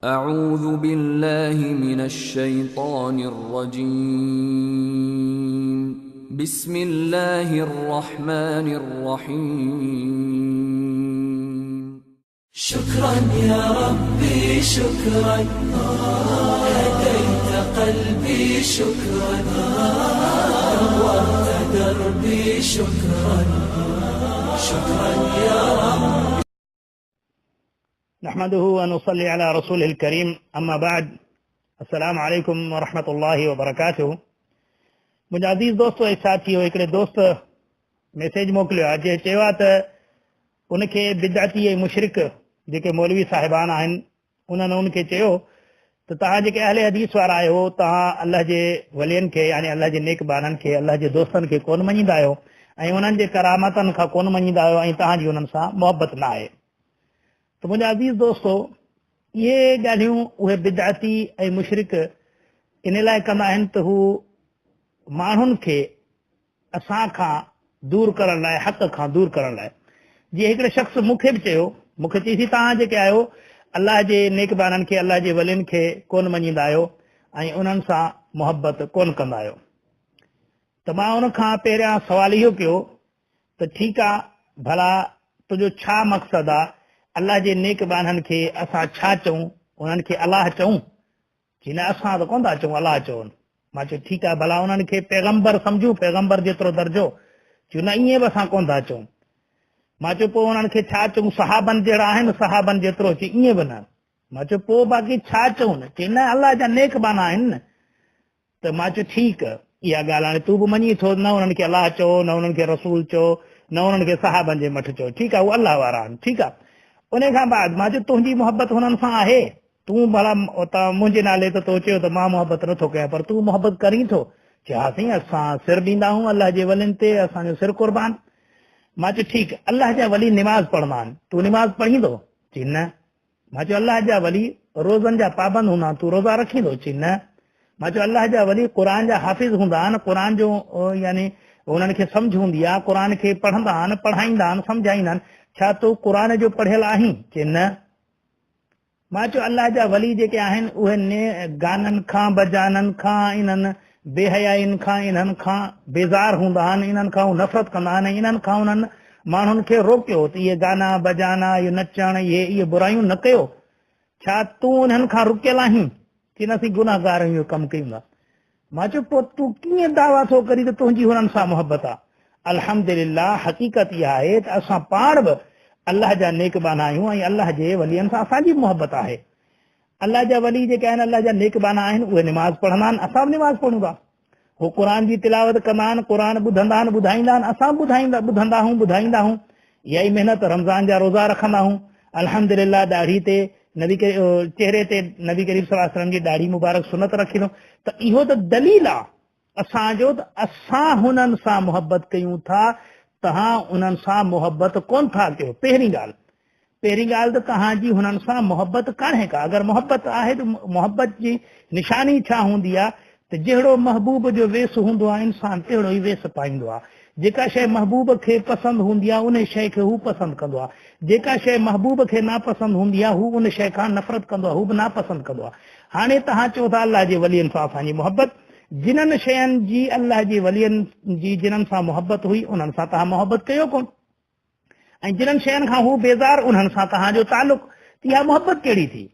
أعوذ بالله من الشيطان الرجيم بسم الله الرحمن الرحيم شكرا يا ربي شكرا هديت قلبي شكرا نورت دربي شكرا شكرا يا رب نحمده ونصلي على رسوله الكريم أما بعد السلام عليكم ورحمة الله وبركاته मुंहिंजा अज़ीज़ दोस्त ऐं साथियो हिकिड़े दोस्त मैसेज मोकिलियो आहे जंहिं चयो आहे त उनखे बिदअती ऐं मुशरिक जेके मौलवी साहिबान आहिनि उन्हनि उनखे चयो त तव्हां जेके अहले हदीस वारा आहियो तव्हां अल्लाह जे वलियनि खे यानी अल्लाह जे नेक बाननि खे अल्लाह जे दोस्तनि खे कोन मञींदा आहियो ऐं उन्हनि जे करामतनि खां कोन मञींदा आहियो ऐं तव्हांजी उन्हनि सां मोहबत न आहे त मुंहिंजा अज़ीज़ दोस्तो इहे ॻाल्हियूं उहे बिदअती ऐं मुशरिक इन लाइ कंदा आहिनि त हू माण्हुनि खे असां खां दूर करण लाइ हक़ खां दूर करण लाइ जीअं हिकिड़े शख़्स मूंखे बि चयो मूंखे चईसी तव्हां जेके आहियो अल्लाह जे नेकबाननि खे अल्लाह जे वलियुनि खे कोन मञींदा आहियो ऐं उन्हनि सां मोहबत कोन कंदा आहियो त मां उन खां पहिरियां सवाल इहो कयो त ठीकु आहे भला तुंहिंजो छा मक़सदु आहे अल्लाह जे नेकबाननि खे असां छा चऊं उन्हनि खे अलाह चऊं की न असां त कोन था चऊं अलाह चवनि मां चयो ठीकु आहे भला उन्हनि खे पैगम्बर सम्झूं पैगम्बर जेतिरो दर्जो चयो न ईअं बि असां कोन था चऊं मां चयो पोइ उन्हनि खे छा चऊं सहाबनि जहिड़ा आहिनि सहाबनि जेतिरो चई ईअं बि न मां चयो पोइ बाक़ी छा चऊं चई न अल्लाह जा नेकबाना आहिनि न त मां चयो ठीकु इहा ॻाल्हि हाणे तूं बि मञी थो न उन्हनि खे अलाह चओ न उन्हनि खे रसूल चओ न उन्हनि खे सहाबनि जे मठ चओ ठीकु आहे उहे अलाह वारा आहिनि ठीकु आहे उन खां बाद मां चयो तुंहिंजी मोहबत हुननि सां आहे तूं भला मुंहिंजे नाले त तो चयो त मां मोहबत नथो कयां पर तूं मोहबत करीं थो चयो हा साईं असां सिर ॾींदा आहियूं अल्लाह जे वलियुनि ते असांजो सिर क़ुर्बान मां चयो ठीकु अल्लाह जा वली निमाज़ पढ़ंदा आहिनि तूं निमाज़ पढ़ींदो चई न मां चयो अल्लाह जा वली रोज़नि जा पाबंद हूंदा तूं रोज़ा रखींदो चई न मां चयो अल्लाह जा वली क़ुर जा हाफ़िज़ हूंदा आहिनि क़ुर जो यानी उन्हनि खे सम्झ हूंदी आहे क़ुर खे पढ़ंदा आहिनि पढ़ाईंदा आहिनि सम्झाईंदा आहिनि छा तूं क़ुर जो पढ़ियल आहीं चई न मां चयो अल्लाह जा वली जेके आहिनि उहे गाननि खां बजाननि खां इन्हनि बेहयाइनि खां इन्हनि खां बेज़ार हूंदा आहिनि इन्हनि खां नफ़रत कंदा आहिनि इन्हनि खां उन्हनि माण्हुनि खे रोकियो त इहे गाना बजाना इहो नचणु इहे बुरायूं न कयो छा तूं उन्हनि खां रुकियल आहीं की न असीं गुनाहगार इहो कमु कयूं था मां चयो पोइ तूं कीअं दावा थो करी त तुंहिंजी हुननि सां मोहबत आहे अल्हम्दुलिल्लाह हक़ीक़त इहा आहे त असां पाण बि अल्लाह जा नेकबाना आहियूं ऐं अल्लाह जे वलियनि सां असांजी मोहबत आहे अल्लाह जा वली जेके आहिनि अल्लाह जा नेकबाना आहिनि उहे निमाज़ पढ़ंदा आहिनि असां बि निमाज़ पढ़ूं था हू क़ुर जी तिलावत कंदा आहिनि क़ुर ॿुधंदा आहिनि ॿुधाईंदा आहिनि असां ॿुधाईंदा आहियूं ॿुधाईंदा आहियूं इहा ई महिनत रमज़ान जा रोज़ा रखंदा आहियूं अल्हम्दुलिल्लाह दाढ़ी ते चेहरे ते नबी करीम सल्लल्लाहु अलैहि वसल्लम जी दाढ़ी मुबारक सुनत रखींदो त इहो त दलील आहे असांजो त असां हुननि सां मोहबत कयूं था तव्हां उन्हनि सां मोहबत कोन था कयो पहिरीं ॻाल्हि त तव्हांजी हुननि सां मोहबत कान्हे का अगरि मोहबत आहे त मोहबत जी निशानी छा हूंदी आहे त जहिड़ो महबूब जो वेस हूंदो आहे इंसान तहिड़ो ई वेस पाईंदो आहे जेका शइ महबूब खे पसंदि हूंदी आहे उन शइ खे हू पसंदि कंदो आहे जेका शइ महबूब खे नापसंदि हूंदी आहे हू उन शइ खां नफ़रत कंदो आहे हू बि नापसंदि कंदो आहे हाणे तव्हां चओ था अल्लाह जे वलियनि सां असांजी मोहबत जिन्हनि शयुनि जी अल्लाह जे वलियनि जी जिन्हनि सां मोहबत हुई उन्हनि सां तव्हां मोहबत कयो कोन ऐं जिन्हनि शयुनि खां हू बेज़ार उन्हनि सां तव्हांजो तालुक़ इहा मोहबत कहिड़ी थी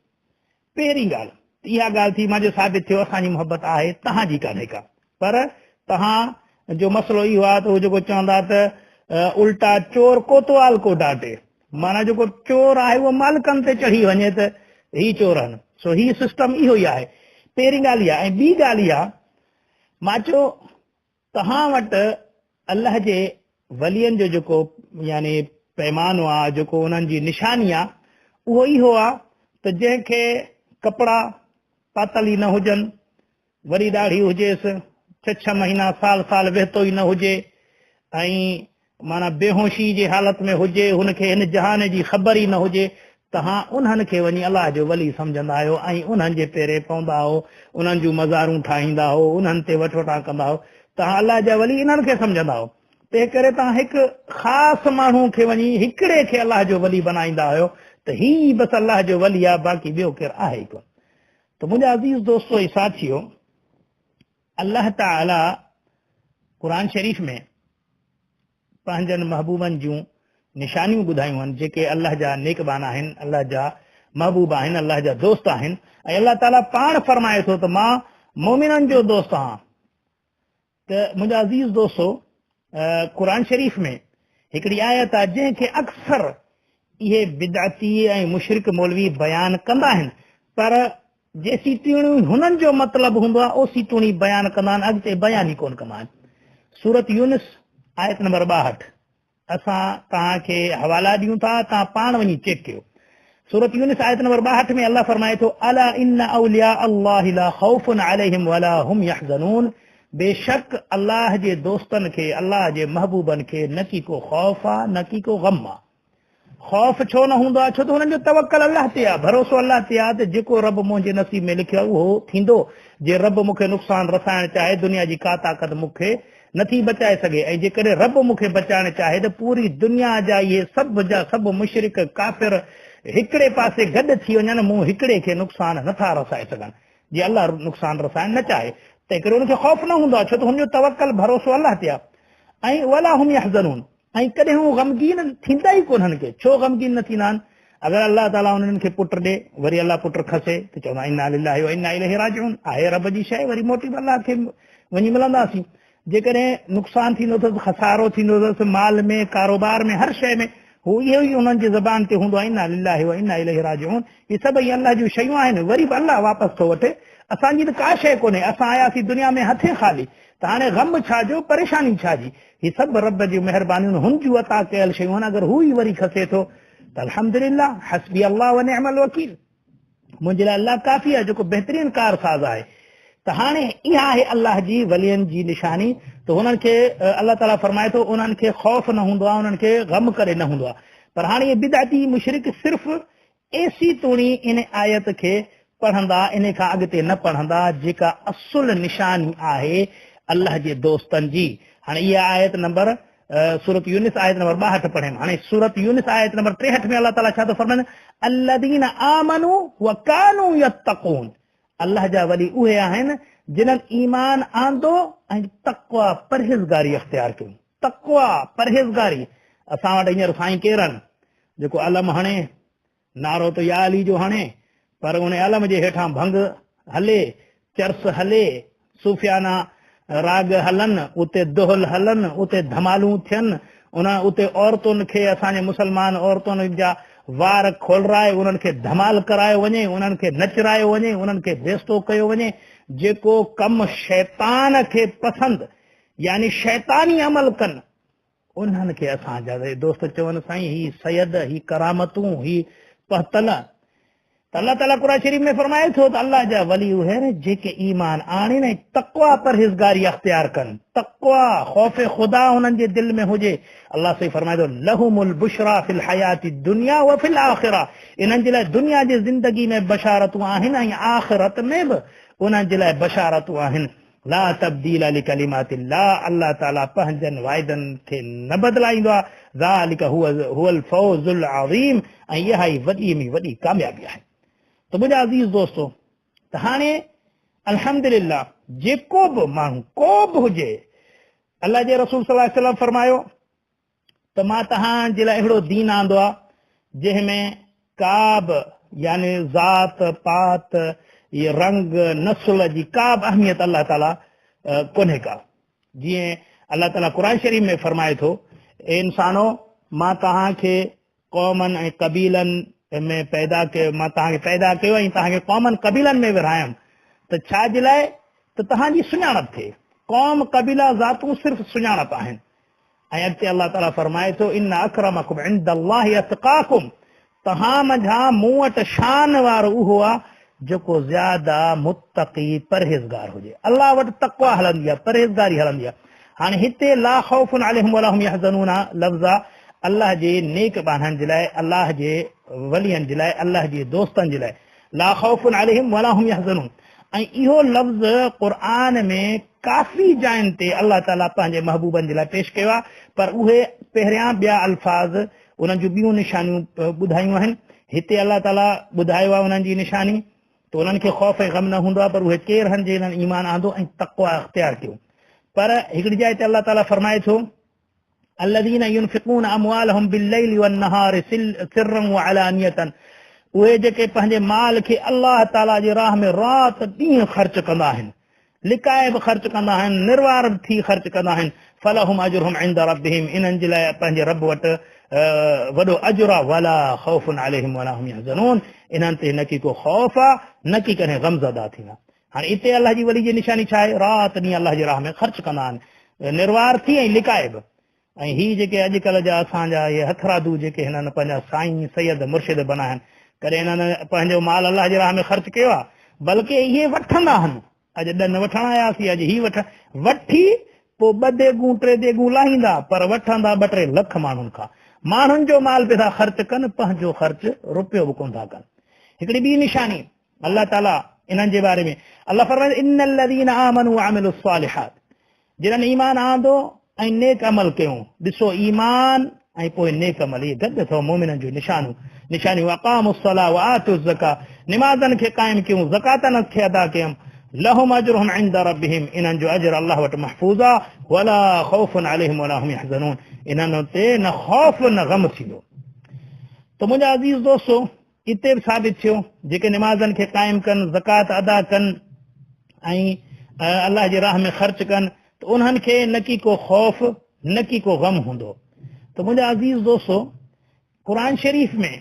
पहिरीं ॻाल्हि इहा ॻाल्हि थी मुंहिंजो साबित थियो असांजी मोहबत आहे तव्हांजी कान्हे का पर तव्हां जो मसइलो इहो आहे त उहो जेको चवंदा त उल्टा चोर कोतवाल को डांटे माना जेको चोर आहे उहो मालिकनि ते चढ़ी वञे त ही चोर आहिनि सो ही सिस्टम इहो ई आहे पहिरीं ॻाल्हि इहा ऐं ॿी ॻाल्हि इहा मां चयो तव्हां वटि अल्लाह जे वलियनि जो जेको यानी पैमानो आहे जेको उन्हनि जी निशानी आहे उहो इहो आहे त जंहिंखे कपिड़ा पातल ई न हुजनि वरी ॾाढ़ी हुजेसि 6 महीना साल वेहतो ई न हुजे ऐं माना बेहोशी जी हालत में हुजे हुनखे हिन जहान जी ख़बर ई न हुजे तव्हां उन्हनि खे वञी अलाह जो वली सम्झंदा आहियो ऐं उन्हनि जे पेरे पवंदा हो उन्हनि जूं मज़ारूं ठाहींदा हो उन्हनि ते वठोटा कंदा हो तव्हां अलाह जा वली इन्हनि खे सम्झंदा हो तंहिं करे तव्हां हिकु ख़ासि माण्हू खे वञी हिकिड़े खे अलाह जो वली बनाईंदा आहियो त ही बस अल्लाह जो वली आहे, बाक़ी ॿियो केरु आहे ई कोन। त मुंहिंजा अज़ीज़ दोस्तो ऐं साथियो, अल्लाह ताला क़ुर शरीफ़ में पंहिंजनि महबूबनि जूं निशानियूं ॿुधायूं आहिनि, जेके अल्लाह जा नेकबान आहिनि, अल्लाह जा महबूब आहिनि, अल्लाह जा दोस्त आहिनि। ऐं अल्लाह ताला पाण फरमाए थो त मां मोमिननि जो दोस्त आहियां। त मुंहिंजा अज़ीज़ दोस्तो, क़ुर शरीफ़ में हिकिड़ी आयत आहे जंहिंखे अक्सर इहे बिदअती ऐं मुशरिक मौलवी बयानु कंदा आहिनि, पर जेसी तीणी हुननि जो मतिलबु हूंदो आहे ओसी तीणी बयानु कंदा आहिनि, अॻिते बयानु ई कोन कंदा आहिनि। सूरत यूनिस आयत नंबर 62 असां तव्हांखे हवाला ॾियूं था, तव्हां पाण वञी चेक कयो। सूरत यूनिस आयत नंबर 62 में अल्लाह फरमाए थो, अला इन्ना औलिया अल्लाहि ला खौफुन अलैहिम वला हुम यहज़नून, बेशक अल्लाह जे दोस्तनि खे, अल्लाह जे महबूबनि खे न की को खौफ आहे न की को गम आहे। खौफ छो न हूंदो आहे? छो त हुननि जो तवक्कल अल्लाह ते आहे, भरोसो अल्लाह ते आहे त जेको रब मुंहिंजे नसीब में लिखियो आहे उहो थींदो। जे रब मूंखे नुक़सान रसाइण चाहे, दुनिया जी का ताक़त मूंखे नथी बचाए सघे, ऐं जेकॾहिं रब मूंखे बचाइण चाहे त पूरी दुनिया जा इहे सभु मुशरिक काफ़िर हिकिड़े पासे गॾु थी वञनि, मूं हिकिड़े खे नुक़सान नथा रसाए सघनि, जे अल्लाह नुक़सान रसाइण न चाहे त हिकिड़ो हुनखे खौफ़ न हूंदो आहे, छो त हुनजो तवक्कल भरोसो अल्लाह ते आहे। ऐं वला हुम यहज़नून, ऐं कॾहिं हू गमगीन थींदा ई कोन्हनि के। छो गमगीन न थींदा आहिनि? अगरि अल्लाह ताला हुननि खे पुट ॾे, वरी अल्लाह पुट खसे त चवंदा इन्ना लिल्लाहि व इन्ना इलैहि राजिऊन, आहे रब जी शइ, वरी मोटी अल्लाह खे वञी मिलंदासीं। जेकॾहिं नुक़सान थींदो अथसि, खसारो थींदो अथसि, माल में, कारोबार में, हर शइ में, हू इहो ई हुननि जी ज़बान ते हूंदो आहे इन्ना लिल्लाहि व इन्ना इलैहि राजिऊन। इहे सभई अल्लाह जूं शयूं आहिनि, वरी बि अल्लाह वापसि थो वठे। असांजी त का शइ कोन्हे, असां आयासीं दुनिया में हथे ख़ाली, त हाणे गम छा जो, परेशानी छा जी? ही सभु रब जी महिरबानियूं, हुन जूं अता कयल शयूं आहिनि। अगरि हू ई वरी खसे थो त अल्हम्दुलिल्लाह, हस्बी अल्लाह व निअमल वकील, मुंहिंजे लाइ अल्लाह काफ़ी आहे, जेको बहितरीन कारसाज़ आहे। त हाणे इहा आहे अल्लाह जी वलियनि जी निशानी। त हुननि खे अल्लाह ताला फरमाए थो उन्हनि खे खौफ़ न हूंदो आहे, उन्हनि खे गम करे न हूंदो आहे। पर हाणे इहे बिदअती मुशरिक सिर्फ़ु एसी तूणी इन आयत खे पढ़ंदा, इन खां अॻिते न पढ़ंदा, जेका असुल निशानी आहे अल्लाह जे दोस्तनि जी। हाणे इहा आयत नंबर सूरत यूनिस आयत नंबर 62 पढ़े। हाणे सूरत यूनिस आयत नंबर 63 में अल्लाह ताला छा थो फरमाए? अल्लज़ीना आमनू व कानू यत्तक़ून, अल्लाह जा वली उहे आहिनि जिन्हनि ईमान आंदो ऐं तक़वा परहेज़गारी अख़्तियार कयूं। तक़वा परहेज़गारी, असां वटि हींअर साईं केरु आहिनि जेको अलम हणे, नारो त या अली जो हणे, पर उन अलम जे हेठां भंग हले, चर्स हले, सूफियाना राग हलनि, उते दोहल हलनि, उते धमालूं थियनि, उते औरतुनि खे, असांजे मुस्लमान औरतुनि जा वार खोलराए उन्हनि खे धमाल करायो वञे, उन्हनि खे नचरायो वञे, उन्हनि खे बेस्तो कयो वञे। जेको कमु शैतान खे पसंदि, यानी शैतानी अमल कनि, उन्हनि खे असांजा दोस्त चवनि साईं ही सैयद, ही करामतूं, ही पहतल। त अल्लाह ताला क़ुर शरीफ़ में फरमाए थो त अल्लाह जा वली उहे आहिनि जेके ईमान आणीनि ऐं तक़वा परहेज़गारी अख़्तियार कनि। तक़वा खौफ़ खुदा हुननि जे दिलि में हुजे। अल्लाह से फरमाए थो लहुमुल बुशरा फिल हयाती दुनिया व फिल आख़िरा, इन्हनि जे लाइ दुनिया जी ज़िंदगी में बशारतूं आहिनि ऐं आख़िरत में बि उन्हनि जे लाइ बशारतूं आहिनि। ला तब्दील लिकलिमातिल्लाह, अल्लाह ताला पंहिंजनि वाइदनि खे न बदिलाईंदो आहे। ज़ालिका हुवल फौज़ुल अज़ीम, ऐं इहा ई वॾी में वॾी कामयाबी आहे। त मुंहिंजा अज़ीज़ दोस्तो, त हाणे अल्हम्दुलिल्लाह जेको बि माण्हू को बि हुजे, अल्लाह जे रसूल सल्लल्लाहु अलैहि वसल्लम फरमायो त मां तव्हांजे लाइ अहिड़ो दीन आंदो आहे जंहिंमें का बि यानी ज़ात पात, ये रंग नस्ल जी का बि अहमियत अल्लाह ताला कोन्हे का। जीअं अल्लाह ताला क़ुर शरीफ़ में फरमाए थो, ए इंसानो मां तव्हांखे क़ौमनि ऐं क़बीलनि में पैदा कयो, मां तव्हांखे पैदा कयो ऐं तव्हांखे क़ौमनि क़बीलनि में विरहायमि, त छा जे लाइ? त तव्हांजी सुञाणप थिए। क़ौम क़बीला ज़ातूं सिर्फ़ु सुञाणप आहिनि। ऐं अॻिते अल्लाह ताला फरमाए थो इन्न अक्रमकुम इंदल्लाहि अत्क़ाकुम, तव्हां मंझां मूं वटि शान वारो उहो आहे जेको ज़्यादा मुत्तक़ी परहेज़गार हुजे। अल्लाह वटि तक़वा हलंदी आहे, परहेज़गारी हलंदी आहे। हाणे हिते ला खौफ़ुन अलैहिम वला हुम यहज़नून लफ़्ज़ आहे अल्लाह जे नेक बाननि जे लाइ, अल्लाह जे वलियनि जे लाइ, अल्लाह जे दोस्तनि जे लाइ। ला खौफ़ुन अलैहिम वला हुम यहज़नून, ऐं इहो लफ़्ज़ क़ुर में काफ़ी जायुनि ते अल्लाह ताला पंहिंजे महबूबनि जे लाइ पेश कयो आहे, पर उहे पहिरियां ॿिया अल्फाज़ उन्हनि जूं ॿियूं निशानियूं ॿुधायूं आहिनि। हिते अलाह ताला ॿुधायो आहे उन्हनि जी निशानी त उन्हनि खे ख़ौफ़ ऐं ग़म न हूंदो आहे, पर उहे केरु आहिनि जिन्हनि ईमान आंदो ऐं तक़वा इख़्तियार कयो। पर हिकिड़ी जाइ ते अलाह ताला फरमाए थो الذين ينفقون اموالهم بالليل والنهار سرا وعلانية، उहे जेके पंहिंजे माल खे अलाह ताला जे राह में राति ॾींहुं ख़र्च कंदा आहिनि, लिकाए बि ख़र्च कंदा आहिनि, निर्वार थी ख़र्च कंदा आहिनि, फलहुम अजरुहुम इंद रब्बिहिम, इन्हनि जे लाइ पंहिंजे रब वटि वॾो अजुर आहे, वला ख़ौफुन अलैहिम वला हुम यहज़नून, इन्हनि ते न की को ख़ौफ़ आहे न की कॾहिं ग़मज़दा थींदा। हाणे हिते अलाह जी वली जी निशानी छा आहे? राति ॾींहुं अलाह जे राह में ख़र्च कंदा आहिनि, निर्वार थी ऐं लिकाए बि। ऐं ही जेके अॼुकल्ह जा असांजा इहे हथरादू जेके हिननि पंहिंजा साईं सैयद मुर्शिद बना आहिनि, कॾहिं हिननि पंहिंजो माल अलाह जे राह में ख़र्च कयो आहे, बल्कि इहे वठंदा आहिनि। अॼु ॾन वठण आयासीं, अॼु ही वठी पोइ 2 देगूं 3 देगूं लाहींदा, पर वठंदा 2-3 लख माण्हुनि खां। माण्हुनि जो माल पिया था ख़र्च कनि, पंहिंजो ख़र्च रुपयो बि कोन था कनि। हिकिड़ी ॿी निशानी अलाह ताला इन्हनि जे बारे में अलाह फरमाए इन्नल लज़ीना आमनू व अमिलुस सालिहात, जिन्हनि ईमान आंदो ऐं नेक अमल कयूं। ॾिसो ईमान ऐं पोइ नेक अमल, इहे गॾु अथव मोमिननि जूं निशानियूं। अक़ामुस सलाह व आतुज़ ज़का, निमाज़नि खे क़ाइम कयूं, ज़कातनि खे अदा कयूं, लहुम अजरुहुम इंद रब्बिहिम, इन्हनि जो अजर अलाह वटि महफूज़ आहे, वला ख़ौफ़ुन अलैहिम वला हुम यहज़नून, इन्हनि ते न ख़ौफ़ न ग़म थींदो। त मुंहिंजा अज़ीज़ दोस्तो, हिते बि साबित थियो जेके निमाज़नि खे क़ाइम कनि, ज़कात अदा कनि ऐं अलाह जे राह में ख़र्च कनि, त उन्हनि खे न की को ख़ौफ़ न की को ग़म हूंदो। त मुंहिंजा अज़ीज़ दोस्तो, क़ुरान शरीफ़ में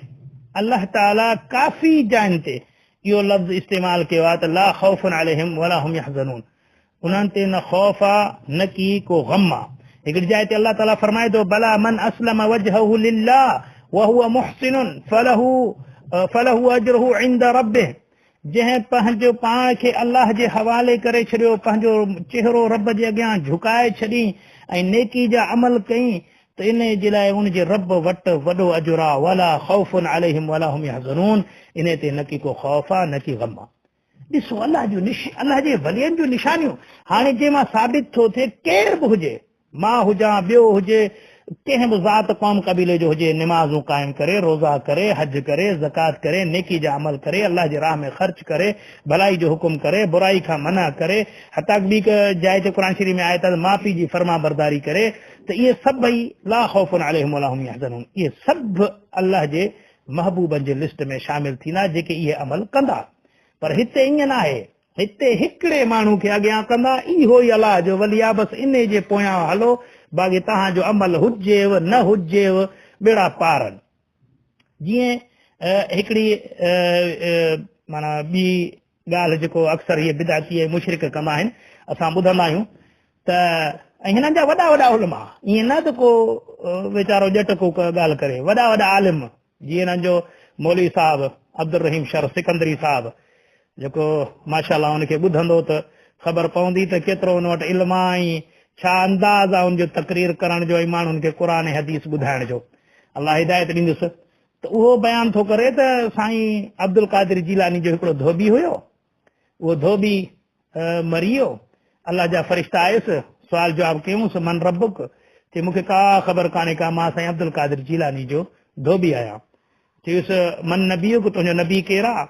अलाह ताला काफ़ी जायुनि ते इहो लफ़्ज़ इस्तेमालु कयो आहे त ला ख़ौफ़ुन अलैहिम वला हुम यहज़नून, उन्हनि ते न ख़ौफ़ आहे न की को ग़म आहे। हिकिड़ी जाइ ते अलाह ताला फरमाए थो बला मन अस्लम वजहहु लिल्लाह व हुव मुहसिनुन फलहु अजरुहु इंद रब्बिह, जंहिं पंहिंजो पाण खे अलाह जे हवाले करे छॾियो, पंहिंजो चेहरो रब जे अॻियां झुकाए छॾी ऐं नेकी जा अमल कई, त इन जे लाइ उनजे रब वटि वॾो अजुर आहे, वला ख़ौफ़ुन अलैहिम वला हुम यहज़नून, इन ते न की को ख़ौफ़ आहे न की ग़म आहे। ॾिसो अलाह जे वलियनि जूं निशानियूं। हाणे जंहिंमां साबित थो थिए केर बि हुजे, मां हुजां ॿियो हुजे, कंहिं बि ज़ात क़ौम क़बीले जो हुजे, निमाज़ूं क़ाइम करे, रोज़ा करे, हज करे, ज़कात करे, नेकी जा अमल करे, अलाह जे राह में ख़र्च करे, भलाई जो हुकुम करे, बुराई खां मना करे, हता ॿी जाइ ते क़ुरान शरीफ़ में आहे त माउ पीउ जी फर्मा बरदारी करे, त इहे सभई ला ख़ौफ़ुन अलैहिम वला हुम यहज़नून, इहे सभु अलाह जे महबूबनि जे लिस्ट में शामिल थींदा जेके इहे अमल कंदा। पर हिते ईअं न आहे, हिते हिकिड़े माण्हू खे अॻियां कंदा, इहो ई अलाह जो वली आहे, बसि इन जे पोयां हलो, बाक़ी तव्हांजो अमल हुजेव न हुजेव बेड़ा पार आहिनि। जीअं हिकिड़ी माना ॿी ॻाल्हि जेको अक्सर इहे बिदाती ऐं मुशरिक कंदा आहिनि, असां ॿुधंदा आहियूं त हिननि जा वॾा वॾा उलमा, ईअं न त को वीचारो ॼट को ॻाल्हि करे, वॾा वॾा आलिम, जीअं हिननि जो मौलवी साहिबु अब्दुल रहीम शर सिकंदरी साहिबु, जेको माशाअल्लाह उनखे ॿुधंदो त ख़बर पवंदी त केतिरो हुन वटि इल्मु आहे ऐं छा अंदाज़ आहे उनजो तक़रीर करण जो ऐं माण्हुनि खे क़ुरान ऐं हदीस ॿुधाइण जो, अलाह हिदायत ॾींदुसि। त उहो बयानु थो करे त साईं अब्दुल कादिर जीलानी जो हिकिड़ो धोबी हुयो, उहो धोबी मरी वियो, अलाह जा फ़रिश्ता आयुसि, सुवाल जवाब कयूंसि मन रबुक, चई मूंखे का ख़बर कान्हे का, मां साईं अब्दुल कादिर जीलानी जो धोबी आहियां। चयुसि मन नबीयुक, तुंहिंजो नबी केरु आहे?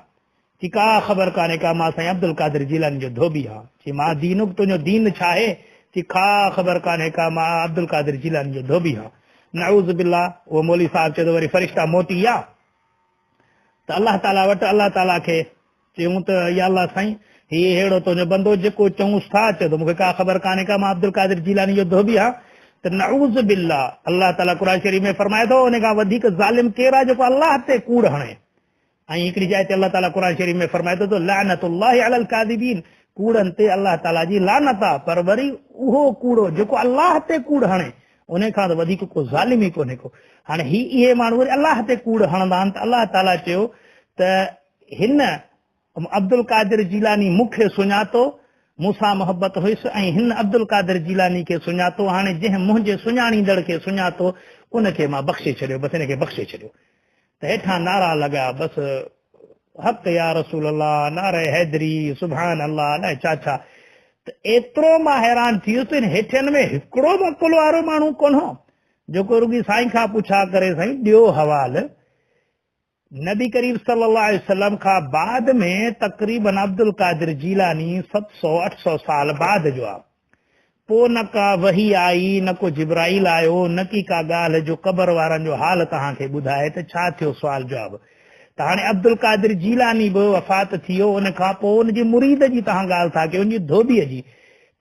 चई का ख़बर कान्हे का, मां साईं अब्दुल कादिर जीलानी जो धोबी आहियां। चई मां दीनुक, तुंहिंजो दीन छा आहे? चई का ख़बर कान्हे का, मां अब्दुल कादिर जीलानी जो धोबी आहियां। नऊज़ बिल्लाह, उहो मौलवी साहिबु चयो त वरी फ़रिश्ता मोटी विया त अलाह ताला वटि, अलाह ताला खे चयूं त या अलाह साईं, हीअ अहिड़ो तुंहिंजो बंदो जेको चऊंसि था, चयो त मूंखे का ख़बर कान्हे का, मां अब्दुल कादिर जीलानी जो धोबी आहियां। त नऊज़ बिल्लाह, अलाह ताला क़ुरान शरीफ़ में फरमाए थो उन खां वधीक ज़ालिम केरु आहे जेको अलाह ते कूड़ हणे। ऐं हिकिड़ी जाइ ते अलाह ताला क़ुरान शरीफ़ में फरमाए थो त लानतुल्लाहि अलल काज़िबीन, कूड़नि ते अलाह ताला जी लानत आहे। पर वरी उहो कूड़ो जेको अलाह ते कूड़ हणे, उन खां त वधीक को ज़ालिम ई कोन्हे को। हाणे इहे माण्हू वरी अलाह ते कूड़ हणंदा आहिनि, त अलाह ताला चयो त हिन अब्दुल कादिर जीलानी मूंखे सुञातो, मूंसां मोहबत हुयसि, ऐं हिन अब्दुल कादिर जीलानी खे सुञातो। हाणे जंहिं मुंहिंजे सुञाणींदड़ खे सुञातो, उनखे मां बख़्शे छॾियो, बसि हिनखे बख़्शे छॾियो। त हेठां नारा लॻा, बसि हक़ या रसूल अल्लाह, नारे हैदरी, सुभान अल्लाह, अलाए छा छा। त एतिरो मां हैरान थी वियुसि, हेठियनि में हिकिड़ो मकुल वारो माण्हू कोन हो जेको रुॻी साईं खां पुछा करे साईं ॾियो हवाल, नबी करीम सल्लल्लाहु अलैहि वसल्लम खां बाद में तक़रीबन अब्दुल कादिर जीलानी 700-800 साल बाद जो आहे। पोइ न का वही आई, न को जिब्राइल आयो, न की का ॻाल्हि जो क़बर वारनि जो हाल तव्हांखे ॿुधाए त छा थियो सुवाल जवाब। त हाणे अब्दुल कादिर जीलानी बि वफ़ात थी वियो, उन खां पोइ उनजी मुरीद जी तव्हां ॻाल्हि था कयो, उनजी धोबीअ जी।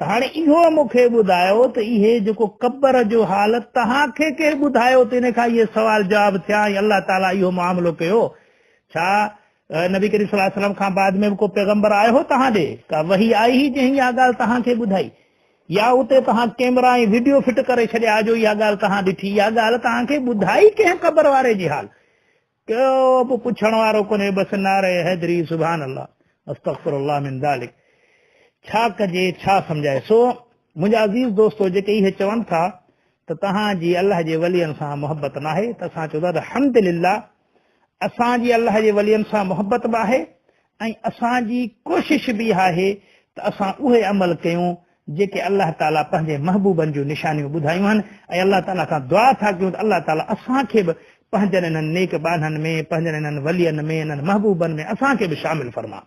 त हाणे इहो मूंखे ॿुधायो त इहे जेको क़बर जो हाल तव्हांखे केरु ॿुधायो त इन खां इहे सुवाल जवाब थिया ऐं अलाह ताला इहो मामिलो कयो? छा नबी करीम सल्लल्लाहु अलैहि वसल्लम खां बाद में को पैगंबर आयो हो तव्हां ॾे? का वही आई ही जंहिं इहा ॻाल्हि तव्हांखे ॿुधाई? या उते तव्हां कैमरा ऐं वीडियो फिट करे छॾिया जो इहा ॻाल्हि तव्हां ॾिठी? इहा ॻाल्हि तव्हांखे ॿुधाई कंहिं क़बर वारे जी हाल? को बि पुछण वारो कोन्हे, बसि नारे हैदरी सुभान अल्लाह अस्तगफिरुल्लाह मिन ज़ालिक। छा कजे, छा सम्झाए? सो मुंहिंजा अज़ीज़ दोस्तो जेके इहे चवनि था त तव्हांजी अल्लाह जे वलियनि सां मोहबत न आहे, त असां चवंदा त अल्हम्दुलिल्लाह असांजी अल्लाह जे वलियनि सां मोहबत बि आहे ऐं असांजी कोशिश बि आहे त असां उहे अमल कयूं जेके अल्लाह ताला पंहिंजे महबूबनि जूं निशानियूं ॿुधायूं आहिनि, ऐं अल्लाह ताला खां दुआ था कयूं त अल्लाह ताला असांखे बि पंहिंजनि इन्हनि नेक बाननि में, पंहिंजनि इन्हनि वलियनि में, इन्हनि महबूबनि में असांखे बि शामिल फरमा।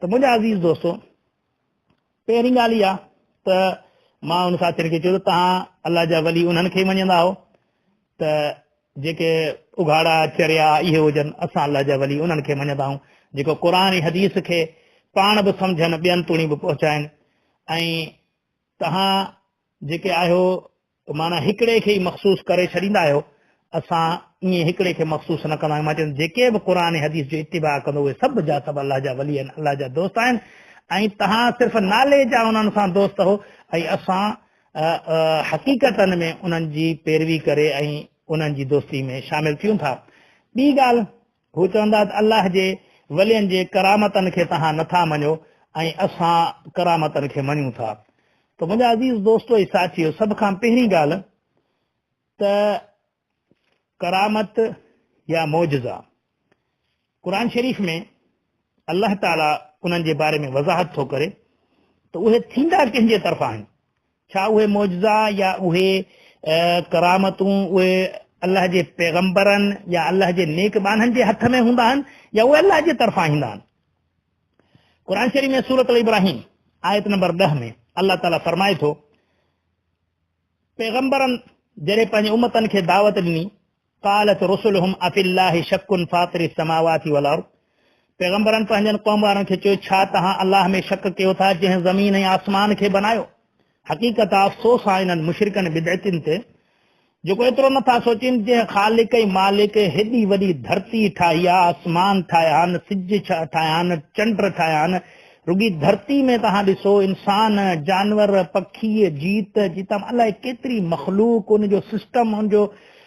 त मुंहिंजा अज़ीज़ दोस्तो, पहिरीं ॻाल्हि इहा त मां उन साथियुनि खे चयो त तव्हां अल्लाह जा वली उन्हनि खे मञंदा हो त जेके उघाड़ा चरिया इहे हुजनि, असां अल्लाह जा वली उन्हनि खे मञंदा आहियूं जेको क़ुर ऐं हदीस खे पाण बि सम्झनि, ॿियनि ताईं बि पहुचाइनि। ऐं तव्हां जेके आहियो माना हिकिड़े खे ई मख़सूस करे छॾींदा आहियो, असां ईअं हिकिड़े खे मख़सूस न कंदा आहियूं। मां चवंदुमि जेके बि क़ुर ऐं हदीस जो इत्तिबा कंदो उहे सभु जा सभु अल्लाह जा वली आहिनि, अल्लाह जा दोस्त आहिनि। ऐं तव्हां सिर्फ़ु नाले जा उन्हनि सां दोस्त हो, ऐं असां हक़ीक़तनि में उन्हनि जी पैरवी करे ऐं उन्हनि जी दोस्ती में शामिल थियूं था। ॿी ॻाल्हि, हू चवंदा त अल्लाह जे वलियनि जे करामतनि खे तव्हां नथा मञो ऐं असां करामतनि खे मञूं था। त मुंहिंजा अज़ीज़ दोस्तो ऐं साथियो, सभ खां पहिरीं ॻाल्हि त करामत या मौजज़ा, क़ुर शरीफ़ में अल्लाह ताला उन्हनि जे बारे में वज़ाहत थो करे त उहे थींदा कंहिंजे तरफ़ां आहिनि। छा उहे मौजज़ा या उहे करामतूं उहे अल्लाह जे पैगंबरनि या अल्लाह जे नेक बाननि जे हथ में हूंदा आहिनि या उहे अल्लाह जे तरफ़ां ईंदा आहिनि? क़ुर शरीफ़ में सूरत इब्राहिम आयत नंबर 10 में अल्लाह ताला फरमाए थो, पैगंबरनि जॾहिं पंहिंजे उम्मतनि खे दावत ॾिनी, क़ालत रुसुलुहुम अफ़िल्लाहि शक्कुन फ़ातिरिस समावाति वल अर्ज़, पैगंबरनि पंहिंजनि क़ौम वारनि खे चयो, छा तव्हां अल्लाह में शक कयो था जंहिं ज़मीन ऐं आसमान खे बनायो? हक़ीक़त अफ़सोस आहे इन्हनि मुशरिकनि बिदअतियुनि ते जेको एतिरो नथा सोचनि जंहिं ख़ालिक ऐं मालिक हेॾी वॾी धरती ठाही आहे, आसमान ठाहिया आहिनि, सिज ठाहिया आहिनि, चंड ठाहिया आहिनि। रुगी धरती में तव्हां ॾिसो इंसान, जानवर, पखी, जीत जीता अलाए केतिरी मख़लूक, उनजो सिस्टम, उनजो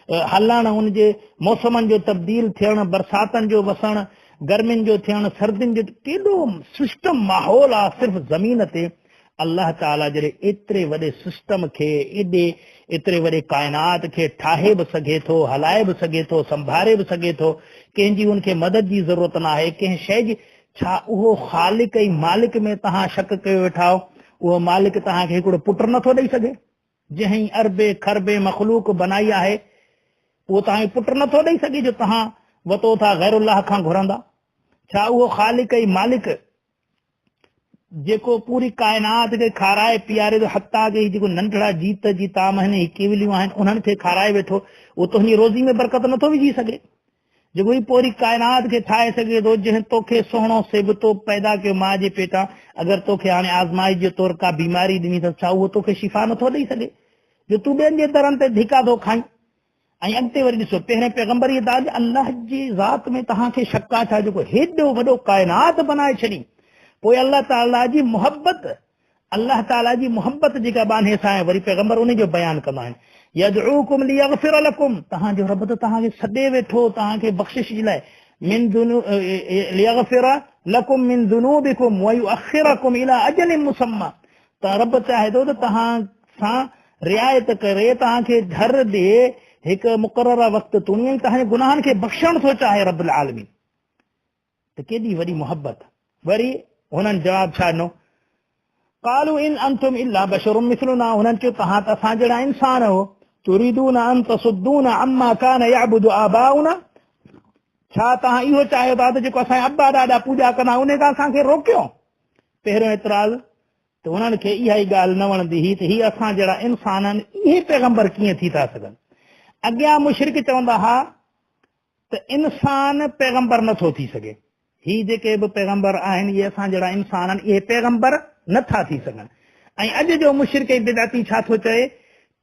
हलणु, उनजे मौसमनि जो तब्दील थियणु, बरसातनि जो वसणु, गर्मियुनि जो थियणु, सर्दियुनि जो, केॾो सिस्टम माहौल आहे सिर्फ़ु ज़मीन ते। अल्लाह ताला जॾहिं एतिरे वॾे सिस्टम खे, एतिरे वॾे काइनात खे ठाहे बि सघे थो, हलाए बि सघे थो, संभाले बि सघे थो, कंहिंजी उनखे मदद जी ज़रूरत न आहे, कंहिं शइ जी, छा उहो ख़ालिक ऐं मालिक में तव्हां शक कयो वेठा हो? उहो मालिक तव्हांखे हिकिड़ो पुटु नथो ॾेई सघे? जंहिं अरबे खरबे मख़लूक बनाई आहे उहो तव्हांखे पुटु नथो ॾेई सघे जो तव्हां वतो था गैरुल्लाह खां घुरंदा? छा उहो ख़ालिक ऐं मालिक जेको पूरी काइनात खे खाराए पीआरे थो, हता के जेको नंढड़ा जीत जी ताम आहिनि, केवलियूं आहिनि, उन्हनि खे खाराए वेठो, उहो तुंहिंजी रोज़ी में बरकत नथो विझी सघे? जेको ही पूरी काइनात खे ठाहे सघे थो, जंहिं तोखे सुहिणो सेबतो पैदा कयो माउ जे पेटां, अगरि तोखे हाणे आज़माइश जे तौरु का बीमारी ॾिनी त छा उहो तोखे शिफ़ा नथो ॾेई सघे जो तूं ॿियनि जे दरनि ते धिका थो खाई? ऐं अॻिते वरी ॾिसो, पहिरें पैगंबर इहा दाद अल्लाह जी ज़ात में तव्हांखे शक आहे छा जेको हेॾो वॾो काइनात बनाए छॾी? पोइ अल्लाह ताला जी मोहब्बत, अल्लाह ताला जी मोहब्बत जेका बान्हे सां आहे, वरी पैगंबर उन जो बयानु कंदा आहिनि, यदऊकुम लियगफिर लकुम, तव्हांजो रब त तव्हांखे सॾे वेठो तव्हांखे बख़्शिश जे लाइ, मिन लियगफिर लकुम मिन ज़ुनूबिकुम व युअखिरकुम इला अजलिन मुसम्मा, त रब चाहे थो त तव्हां सां रिआयत करे तव्हांखे धर ॾे हिकु मुक़रर वक़्तु तुणी, तव्हांजे गुनाहनि खे बख़्शण थो चाहे रब्बुल आलमीन। त केॾी वॾी मोहब्बत। वरी हुननि जवाब छा ॾिनो? क़ालू इन अंतुम इल्ला बशरुम मिस्लुना, हुननि चयो तव्हां त असां जहिड़ा इंसान हो, तुरीदून अन तसुद्दून अम्मा कान यअबुदु आबाउना, छा तव्हां इहो चाहियो था त जेको असांजा अब्बा ॾाॾा पूॼा कंदा उन खां असांखे रोकियो? पहिरियों एतिराज़ त उन्हनि खे इहा ई ॻाल्हि न वणंदी हुई त हीअ असां जहिड़ा इंसान आहिनि इहे पैगंबर कीअं थी था सघनि। अॻियां मुशरिक चवंदा हुआ त इंसान पैगंबर नथो थी सघे, ही जेके बि पैगंबर आहिनि इहे असां जहिड़ा इंसान आहिनि इहे पैगंबर नथा थी सघनि। ऐं अॼु जो मुशरिक बिदाती छा थो चए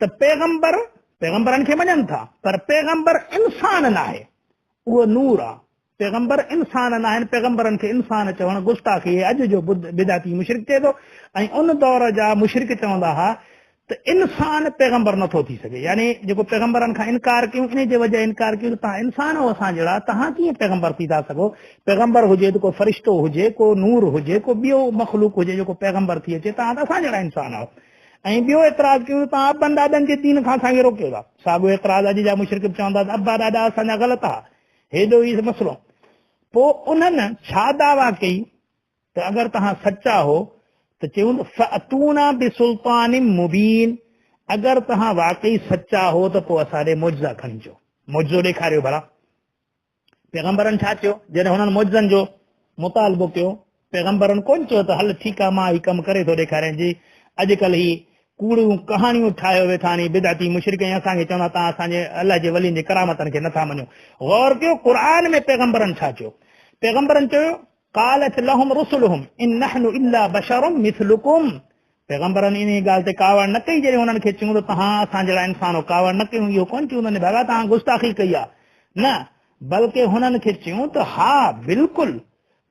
त पैगंबरनि खे मञनि था पर पैगंबर इंसान न आहे, उहो नूर आहे। पैगंबर इंसान न आहिनि, पैगंबरनि खे इंसान चवण गुस्ताखी अॼु जो बिदाती मुशरिक चए थो। ऐं उन दौर जा मुशरिक चवंदा हुआ त इंसान पैगंबर नथो थी सघे, यानी जेको पैगंबरनि खां इनकार कयूं इन जे वजह इनकार कयूं तव्हां इंसान हो असां जहिड़ा, तव्हां कीअं पैगंबर थी था सघो? पैगंबर हुजे त को फ़रिश्तो हुजे, को नूर हुजे, को ॿियो मखलूक हुजे जेको पैगंबर थी अचे, तव्हां त असां जहिड़ा इंसान आहियो। ऐं ॿियो एतिराज़ कयूं तव्हां अबनि ॾाॾनि जे दीन खां असांखे रोकियो था। साॻियो एतिराज़ अॼु जा मुशरिक चवंदा त अब्बा ॾाॾा असांजा ग़लति आहे, हेॾो ई मसइलो। पोइ उन्हनि छा दावा कई त अगरि तव्हां सचा हो त चयूं फअतूना बिसुल्तान मुबीन, अगरि तव्हां वाकई सचा हो त पोइ असां ॾे मुइज़ा खणी अचो, मुइज़ो ॾेखारियो भला। पैगंबरनि छा चयो जॾहिं हुननि मुइज़नि जो मुतालबो कयो? पैगंबरनि कोन चयो त हल ठीकु आहे मां ही कमु करे थो ॾेखारियां। जी अॼुकल्ह ही कूड़ियूं कहाणियूं ठाहियो वेठा आहिनि बिदाती मुशरिक, असांखे चवंदा तव्हां असांजे अलाह जे वलियुनि जे करामतनि खे नथा मञो। गौर कयो क़ुर में पैगंबरनि छा चयो? पैगंबरनि चयो क़ालत लहुम रुसुलुहुम इन नहनु इल्ला बशरुम मिथलुकुम। पैगंबरनि इन ॻाल्हि ते कावड़ न कई जॾहिं हुननि खे चयूं त तव्हां असां जहिड़ा इंसान हो, कावड़ न कयूं, इहो कोन चयूं हुननि भॻा तव्हां गुस्ताखी कई आहे, न बल्कि हुननि खे चयूं त हा बिल्कुलु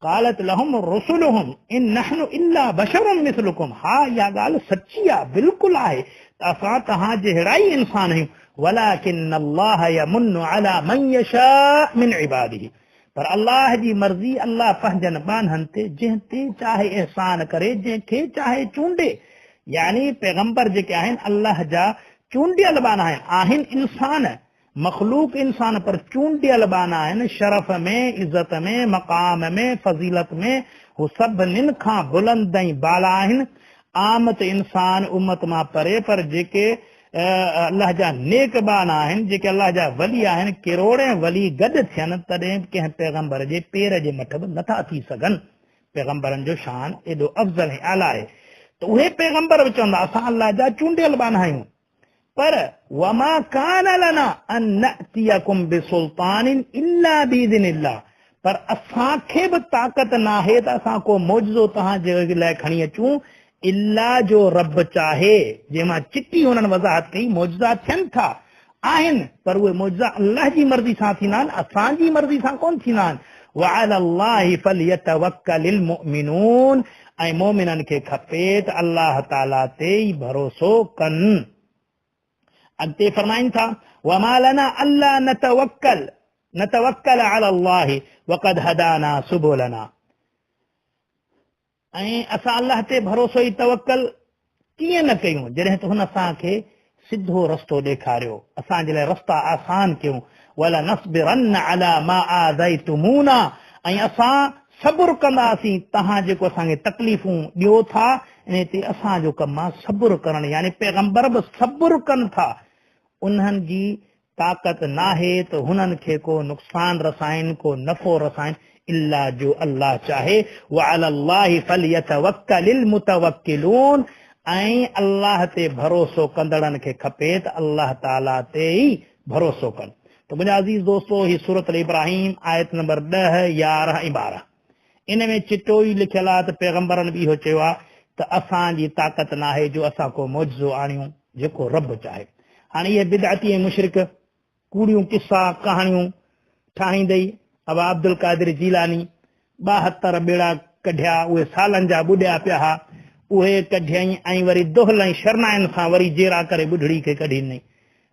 क़ालत लहुम रुसुलुहुम इन नहनु इल्ला बशरुम मिथलुकुम, हा इहा ॻाल्हि सची आहे, बिल्कुलु आहे त असां तव्हां जहिड़ा ई इंसान आहियूं। वलाकिन अल्लाह यमुन्नु अला मन यशा मिन इबादिही, पर अल्लाह जी मर्ज़ी, अल्लाह पंहिंजनि बानहनि ते जंहिं ते चाहे एहसान करे, जंहिंखे चाहे चूंडे। यानी पैगंबर जेके आहिनि अल्लाह जा चूंडियल बाना आहिनि इंसान, मखलूक इंसान पर चूंडियल बाना आहिनि, शरफ़ में, इज़त में, मक़ाम में, फज़ीलत में हू सभिनीनि खां बुलंद ऐं बाला आहिनि। आम त इंसान उम्मत मां परे, पर जेके अल्लाह जा नेक बाना आहिनि, जेके अल्लाह जा वली आहिनि, किरोड़े वली गॾु थियनि तॾहिं कंहिं पैगंबर जे पेर जे मथ बि नथा थी सघनि। पैगंबरनि जो शान एॾो अफ़ज़ल ऐं आला आहे त उहे पैगंबर बि चवंदा असां अल्लाह जा चूंडियल बाना आहियूं। पर वमा कान लना अन नअतियकुम बिसुल्तानिन इल्ला बिइज़निल्लाह, पर असांखे बि ताक़त न आहे त असां को मौजज़ो तव्हां जे लाइ खणी अचूं इल्ला जो रब चाहे। जंहिंमां चिटी हुननि वज़ाहत कई मौजज़ा थियनि था आहिनि, पर उहे मौजज़ा अल्लाह जी मर्ज़ी सां थींदा आहिनि, असांजी मर्ज़ी सां कोन थींदा आहिनि। वअलल्लाहि फलयतवक्कलिल मुमिनून, ऐं मोमिननि खे खपे त अल्लाह ताला ते ई भरोसो कनि। अॻिते फरमाइनि था वमा लना अल्ला नतवक्कल अला अल्लाह वक़द हदाना सुबुलना, ऐं असां अल्लाह ते भरोसो ई तवक्कल कीअं न कयूं जॾहिं त हुन असांखे सिधो रस्तो ॾेखारियो, असांजे लाइ रस्ता आसान कयूं। वला नस्बिरन अला मा आज़ैतुमूना, ऐं असां सब्र कंदासीं तव्हां जेको असांखे तकलीफ़ूं ॾियो था इन ते असांजो कमु आहे सब्र करणु। यानी पैगंबर बि सब्र कनि था, उन्हनि जी ताक़त नाहे त हुननि खे को नुक़सान रसाइनि, को नफ़ो रसाइनि, इल्ला जो अल्लाह चाहे। वअलल्लाहि फलयतवक्कलिल मुतवक्किलून, ऐं अल्लाह ते भरोसो कंदड़नि खे खपे त अल्लाह ताला ते ई भरोसो कनि। त मुंहिंजा अज़ीज़ दोस्तो ही सूरत इब्राहिम आयत नंबर 10, 11 ऐं 12 इन में चिटो ई लिखियल आहे त पैगंबरनि बि इहो चयो आहे त असांजी ताक़त नाहे जो असां को मुइज़ो आणियूं जेको रब चाहे। हाणे इहे बिदअती ऐं मुशरिक कूड़ियूं किस्सा कहाणियूं ठाहींदई अबा अब्दुल कादिर जीलानी 72 बेड़ा कढिया, उहे सालनि जा ॿुॾिया पिया हा, उहे कढियई ऐं वरी दोहल ऐं शरनाइनि सां वरी जेरा करे ॿुढड़ी खे कढी ॾिनई।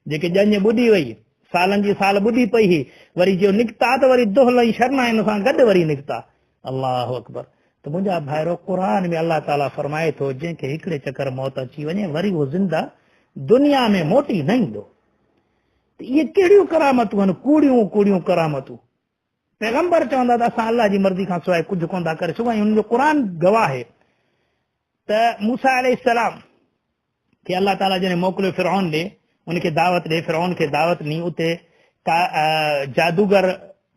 जेके ॼञ ॿुॾी वई सालनि जी साल ॿुॾी पई हुई, वरी जो निकिता त वरी दोहल ऐं शरनाइनि सां गॾु वरी निकिता। अल्लाहु अकबर। त मुंहिंजा भाइरो क़ुर में अल्लाह ताला फरमाए थो जंहिंखे हिकिड़े चकर मौत अची वञे वरी उहो ज़िंदा दुनिया में मोटी न ईंदो। त इहे कहिड़ियूं करामतूं आहिनि, कूड़ियूं कूड़ियूं करामतूं। पैगंबर चवंदा त असां अल्लाह जी मर्ज़ी खां सवाइ कुझु कोन था करे सघूं। हुनजो क़ुर गवाह आहे त मूसा अलैहिस्सलाम खे अल्लाह ताला जॾहिं मोकिलियो फिरौन ॾे, उनखे दावत ॾे, फिरौन खे दावत ॾिनी, उते जादूगर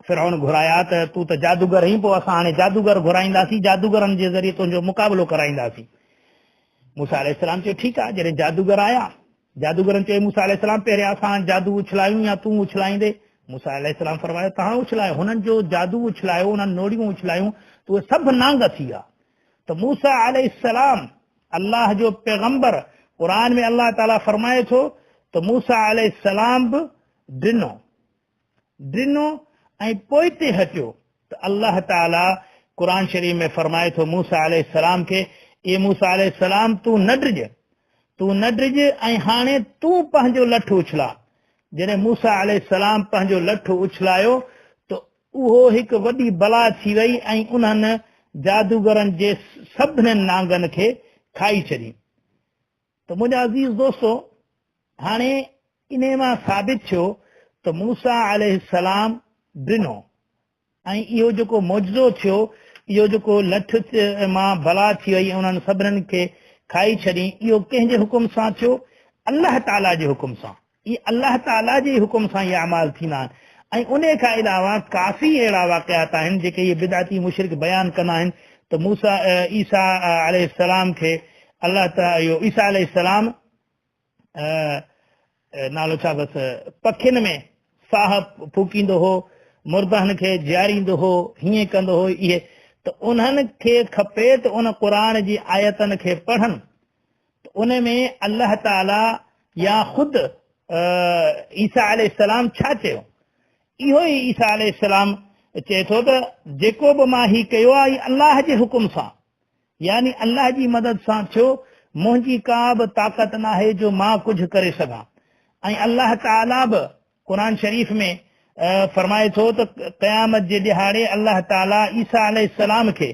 फिरौन घुराया त तूं त जादूगर ही, पोइ असां हाणे जादूगर घुराईंदासीं, जादूगरनि जे ज़रिए तुंहिंजो मुक़ाबिलो कराईंदासीं। मूसा अलैहिस्सलाम चयो ठीकु आहे। जॾहिं जादूगर आया, जादूगरनि चयो मूसा अलैहिस्सलाम पहिरियां असां जादू उछलायूं या तूं उछलाईंदे? मूसा अलैहिस्सलाम फरमायो तव्हां उछलायो। हुननि जो जादू उछलायो, उन्हनि नोड़ियूं उछलायूं त उहे सभु नांग थी विया। त मूसा अलैहिस्सलाम अल्लाह जो पैगंबर, क़ुरान में अल्लाह ताला फरमाए थो त मूसा अलैहिस्सलाम बि ड्रिनो ऐं पोइते हटियो। त अल्लाह ताला क़ुरान शरीफ़ में फरमाए थो मूसा अलैहिस्सलाम खे, ए मूसा अलैहिस्सलाम तूं न ड्रिज ऐं हाणे तूं पंहिंजो लठ उछला। जॾहिं मूसा अलैहिस्सलाम पंहिंजो लठ उछलायो त उहो हिकु वॾी बला थी वई ऐं उन्हनि जादूगरनि जे सभिनी नांगनि खे खाई छॾी। त मुंहिंजा अज़ीज़ दोस्तो, हाणे इन मां साबित थियो त मूसा अलैहिस्सलाम ड्रिनो ऐं इहो जेको मौजज़ो थियो, इहो जेको लठ मां बला थी वई, उन्हनि सभिनीनि खे खाई छॾी, इहो कंहिंजे हुकुम सां थियो? अल्लाह ताला जे हुकुम सां। इहे अल्लाह ताला जे हुकुम सां इहे अमाल थींदा आहिनि। ऐं उन खां अलावा काफ़ी अहिड़ा वाक़ियात आहिनि जेके इहे बिदाती मुशरिक बयानु कंदा आहिनि त मूसा ईसा अलैहिस्सलाम खे अल्लाह ताला, इहो ईसा अलैहिस्सलाम नालो छा बसि पखियुनि में साह फूकींदो हो, मुर्दनि खे जीआरींदो हो, हीअं कंदो हो। इहे त उन्हनि खे खपे त उन क़ुरान जी आयतनि खे पढ़नि त उन में अल्लाह ताला या ख़ुदि ईसा अलैहिस्सलाम छा चयो? इहो ई ईसा अलैहिस्सलाम चए थो त जेको बि मां ही कयो आहे इहो अल्लाह जे हुकुम सां, यानी अल्लाह जी मदद सां थियो। मुंहिंजी का बि ताक़त न आहे जो मां कुझु करे सघां। ऐं अल्लाह ताला बि क़ुरान शरीफ़ में फरमाए थो त क़यामत जे ॾिहाड़े अल्लाह ताला ईसा अलैहिस्सलाम खे